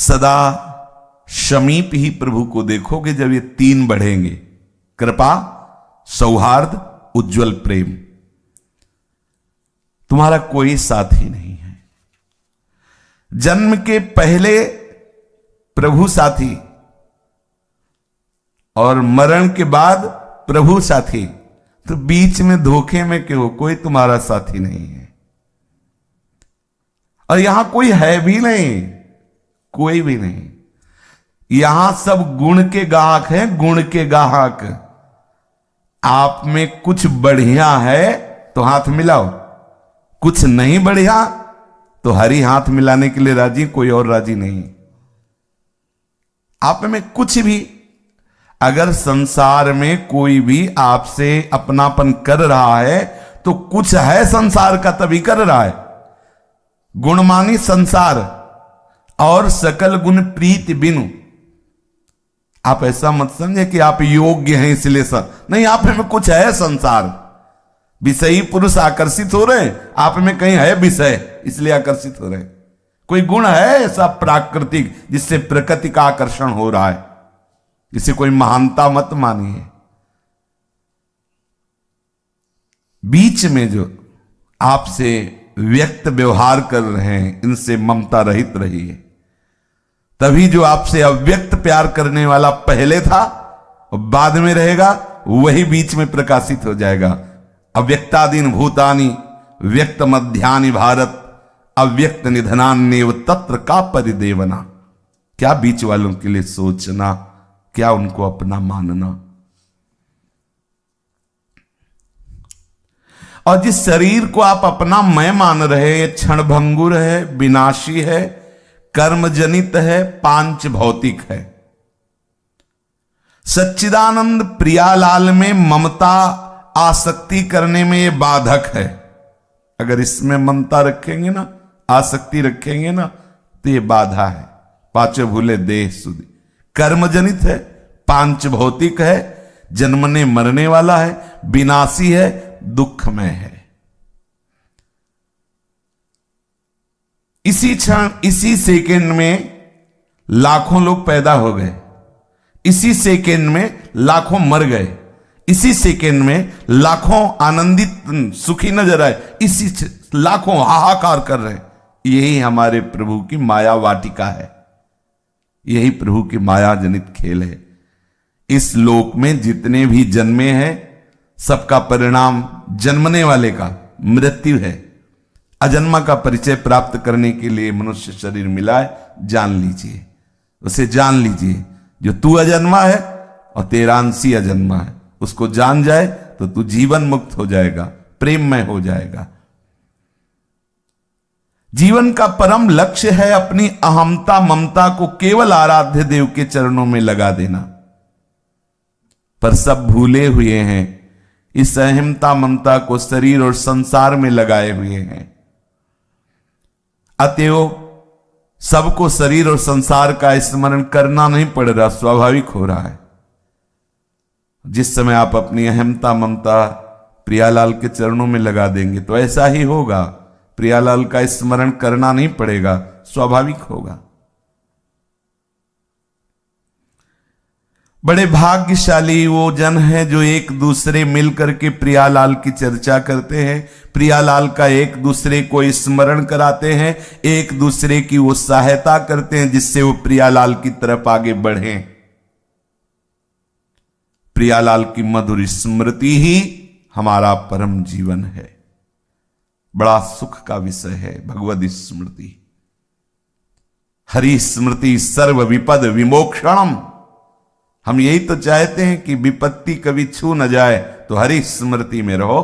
सदा समीप ही प्रभु को देखोगे जब ये तीन बढ़ेंगे, कृपा, सौहार्द, उज्जवल प्रेम। तुम्हारा कोई साथी नहीं है। जन्म के पहले प्रभु साथी और मरण के बाद प्रभु साथी, तो बीच में धोखे में क्यों? कोई तुम्हारा साथी नहीं है और यहां कोई है भी नहीं, कोई भी नहीं। यहां सब गुण के गाहक हैं, गुण के गाहक। आप में कुछ बढ़िया है तो हाथ मिलाओ, कुछ नहीं बढ़िया तो हरी हाथ मिलाने के लिए राजी, कोई और राजी नहीं। आप में कुछ भी, अगर संसार में कोई भी आपसे अपनापन कर रहा है तो कुछ है संसार का, तभी कर रहा है। गुणमानी संसार और सकल गुण प्रीति बिनु। आप ऐसा मत समझे कि आप योग्य हैं इसलिए नहीं, आप में कुछ है संसार। विषयी पुरुष आकर्षित हो रहे, आप में कहीं है विषय इसलिए आकर्षित हो रहे। कोई गुण है ऐसा प्राकृतिक जिससे प्रकृति का आकर्षण हो रहा है, इसे कोई महानता मत मानिए। बीच में जो आपसे व्यक्त व्यवहार कर रहे हैं, इनसे ममता रहित रहिए। तभी जो आपसे अव्यक्त प्यार करने वाला पहले था और बाद में रहेगा, वही बीच में प्रकाशित हो जाएगा। अव्यक्तादीन भूतानि व्यक्त मध्यानि भारत, अव्यक्त निधनान्येव तत्र का परिदेवना। क्या बीच वालों के लिए सोचना, क्या उनको अपना मानना। और जिस शरीर को आप अपना मैं मान रहे, ये क्षण भंगुर है, विनाशी है, कर्मजनित है, पांच भौतिक है। सच्चिदानंद प्रियालाल में ममता आसक्ति करने में ये बाधक है। अगर इसमें ममता रखेंगे ना, आसक्ति रखेंगे ना, तो ये बाधा है। पांचों भूले देह सुधी, कर्मजनित है, पांच भौतिक है, जन्मने मरने वाला है, विनाशी है, दुखमय है। इसी क्षण, इसी सेकंड में लाखों लोग पैदा हो गए, इसी सेकंड में लाखों मर गए, इसी सेकंड में लाखों आनंदित सुखी नजर आए, इसी लाखों हाहाकार कर रहे। यही हमारे प्रभु की माया वाटिका है, यही प्रभु की माया जनित खेल है। इस लोक में जितने भी जन्मे हैं, सबका परिणाम जन्मने वाले का मृत्यु है। अजन्मा का परिचय प्राप्त करने के लिए मनुष्य शरीर मिला है, जान लीजिए, उसे जान लीजिए। जो तू अजन्मा है और तेरा अंशी अजन्मा है, उसको जान जाए तो तू जीवन मुक्त हो जाएगा, प्रेममय हो जाएगा। जीवन का परम लक्ष्य है अपनी अहमता ममता को केवल आराध्य देव के चरणों में लगा देना। पर सब भूले हुए हैं, इस अहमता ममता को शरीर और संसार में लगाए हुए हैं। अतएव सबको शरीर और संसार का स्मरण करना नहीं पड़ रहा, स्वाभाविक हो रहा है। जिस समय आप अपनी अहमता ममता प्रियालाल के चरणों में लगा देंगे तो ऐसा ही होगा। प्रियालाल का स्मरण करना नहीं पड़ेगा, स्वाभाविक होगा। बड़े भाग्यशाली वो जन है जो एक दूसरे मिलकर के प्रियालाल की चर्चा करते हैं, प्रियालाल का एक दूसरे को स्मरण कराते हैं, एक दूसरे की वो सहायता करते हैं जिससे वो प्रियालाल की तरफ आगे बढ़ें। प्रियालाल की मधुर स्मृति ही हमारा परम जीवन है। बड़ा सुख का विषय है भगवद स्मृति। हरि स्मृति सर्व विपद विमोक्षणम। हम यही तो चाहते हैं कि विपत्ति कभी छू न जाए, तो हरि स्मृति में रहो।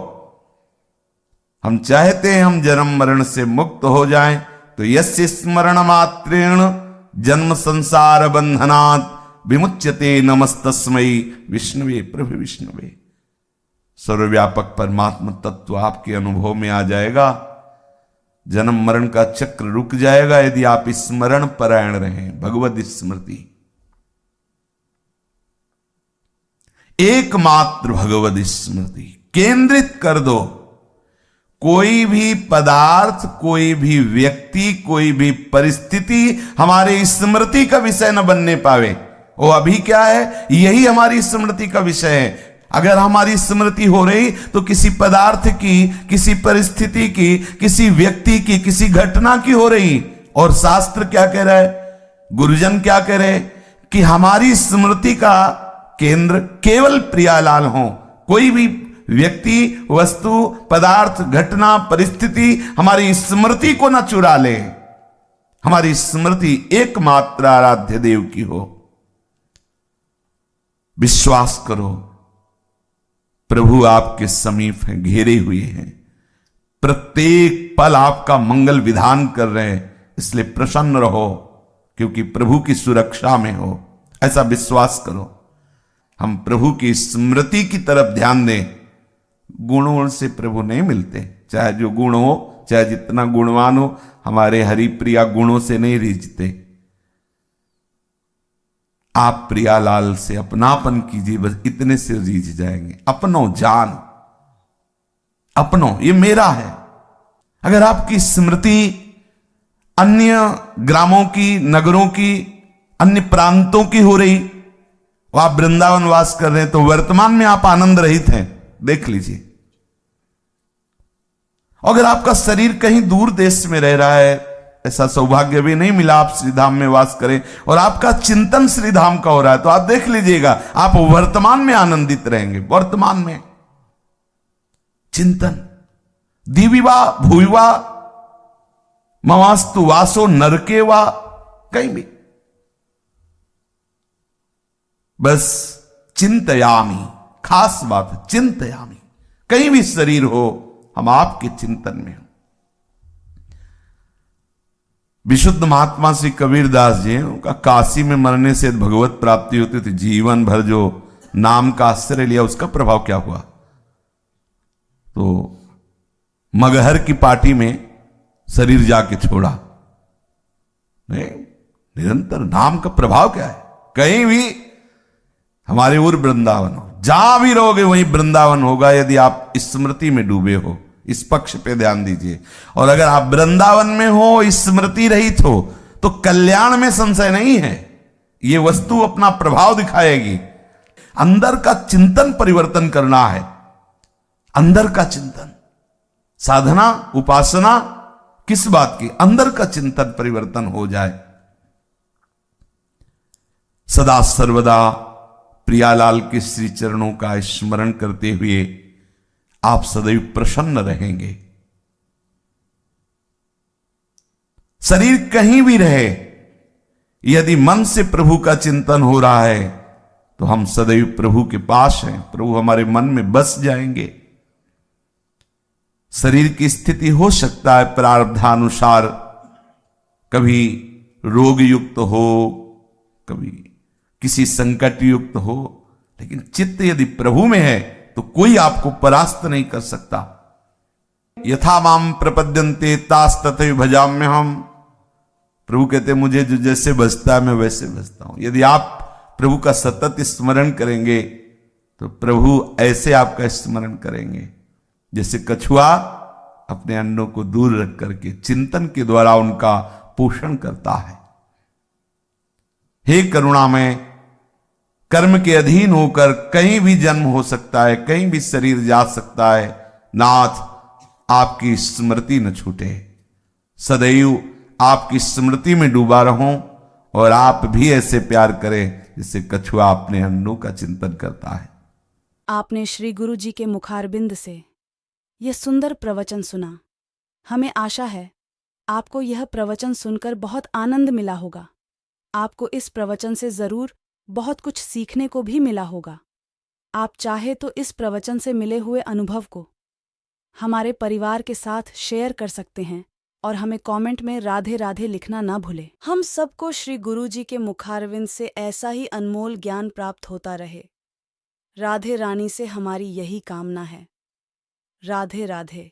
हम चाहते हैं हम जन्म मरण से मुक्त हो जाएं, तो यस्य स्मरण मात्रेण जन्म संसार बंधनात् विमुच्यते नमस्तस्मै विष्णुवे प्रभु विष्णुवे। सर्वव्यापक परमात्मा तत्व आपके अनुभव में आ जाएगा, जन्म मरण का चक्र रुक जाएगा यदि आप स्मरण परायण रहें। भगवद स्मृति एकमात्र भगवद स्मृति केंद्रित कर दो। कोई भी पदार्थ, कोई भी व्यक्ति, कोई भी परिस्थिति हमारे स्मृति का विषय न बनने पावे। वो अभी क्या है, यही हमारी स्मृति का विषय है। अगर हमारी स्मृति हो रही तो किसी पदार्थ की, किसी परिस्थिति की, किसी व्यक्ति की, किसी घटना की हो रही। और शास्त्र क्या कह रहा है, गुरुजन क्या कह रहे कि हमारी स्मृति का केंद्र केवल प्रियालाल हो। कोई भी व्यक्ति, वस्तु, पदार्थ, घटना, परिस्थिति हमारी स्मृति को न चुरा ले। हमारी स्मृति एकमात्र आराध्य देव की हो। विश्वास करो, प्रभु आपके समीप हैं, घेरे हुए हैं, प्रत्येक पल आपका मंगल विधान कर रहे हैं। इसलिए प्रसन्न रहो, क्योंकि प्रभु की सुरक्षा में हो, ऐसा विश्वास करो। हम प्रभु की स्मृति की तरफ ध्यान दें। गुणों से प्रभु नहीं मिलते, चाहे जो गुण हो, चाहे जितना गुणवान हो, हमारे हरिप्रिया गुणों से नहीं रीझते। आप प्रियालाल से अपनापन कीजिए, बस इतने से रीझ जाएंगे। अपनो जान, अपनो, ये मेरा है। अगर आपकी स्मृति अन्य ग्रामों की, नगरों की, अन्य प्रांतों की हो रही, और आप वृंदावन वास कर रहे हैं, तो वर्तमान में आप आनंद रहित हैं, देख लीजिए। अगर आपका शरीर कहीं दूर देश में रह रहा है, ऐसा सौभाग्य भी नहीं मिला आप श्रीधाम में वास करें, और आपका चिंतन श्रीधाम का हो रहा है, तो आप देख लीजिएगा, आप वर्तमान में आनंदित रहेंगे। वर्तमान में चिंतन, दिविवा भूविवा मवास्तु वासो नरके वा, कहीं भी बस चिंतयामी, खास बात है चिंतयामी। कहीं भी शरीर हो, हम आपके चिंतन में हो। विशुद्ध महात्मा श्री कबीरदास जी, उनका काशी में मरने से भगवत प्राप्ति होती थी। जीवन भर जो नाम का आश्रय लिया, उसका प्रभाव क्या हुआ, तो मगहर की पार्टी में शरीर जाके छोड़ा। नहीं, निरंतर नाम का प्रभाव क्या है। कहीं भी हमारे और वृंदावन हो, जहां भी रहोगे वहीं वृंदावन होगा, यदि आप स्मृति में डूबे हो। इस पक्ष पे ध्यान दीजिए। और अगर आप वृंदावन में हो, स्मृति रहित हो, तो कल्याण में संशय नहीं है। ये वस्तु अपना प्रभाव दिखाएगी। अंदर का चिंतन परिवर्तन करना है, अंदर का चिंतन। साधना, उपासना किस बात की, अंदर का चिंतन परिवर्तन हो जाए। सदा सर्वदा प्रियालाल के श्री चरणों का स्मरण करते हुए आप सदैव प्रसन्न रहेंगे। शरीर कहीं भी रहे, यदि मन से प्रभु का चिंतन हो रहा है, तो हम सदैव प्रभु के पास हैं, प्रभु हमारे मन में बस जाएंगे। शरीर की स्थिति हो सकता है प्रारब्धानुसार, कभी रोग युक्त हो, कभी किसी संकट युक्त हो, लेकिन चित्त यदि प्रभु में है तो कोई आपको परास्त नहीं कर सकता। यथा माम प्रपद्यन्ते तास तथैव भजाम्य हम। प्रभु कहते मुझे जो जैसे भजता है मैं वैसे भजता हूं। यदि आप प्रभु का सतत स्मरण करेंगे तो प्रभु ऐसे आपका स्मरण करेंगे जैसे कछुआ अपने अंडों को दूर रख करके चिंतन के द्वारा उनका पोषण करता है। हे करुणामय, कर्म के अधीन होकर कहीं भी जन्म हो सकता है, कहीं भी शरीर जा सकता है। नाथ, आपकी स्मृति न छूटे, सदैव आपकी स्मृति में डूबा रहूं, और आप भी ऐसे प्यार करें जैसे कछुआ अपने अंडों का चिंतन करता है। आपने श्री गुरु जी के मुखारबिंद से यह सुंदर प्रवचन सुना। हमें आशा है आपको यह प्रवचन सुनकर बहुत आनंद मिला होगा। आपको इस प्रवचन से जरूर बहुत कुछ सीखने को भी मिला होगा। आप चाहे तो इस प्रवचन से मिले हुए अनुभव को हमारे परिवार के साथ शेयर कर सकते हैं और हमें कमेंट में राधे राधे लिखना ना भूलें। हम सबको श्री गुरु जी के मुखारविंद से ऐसा ही अनमोल ज्ञान प्राप्त होता रहे। राधे रानी से हमारी यही कामना है। राधे राधे।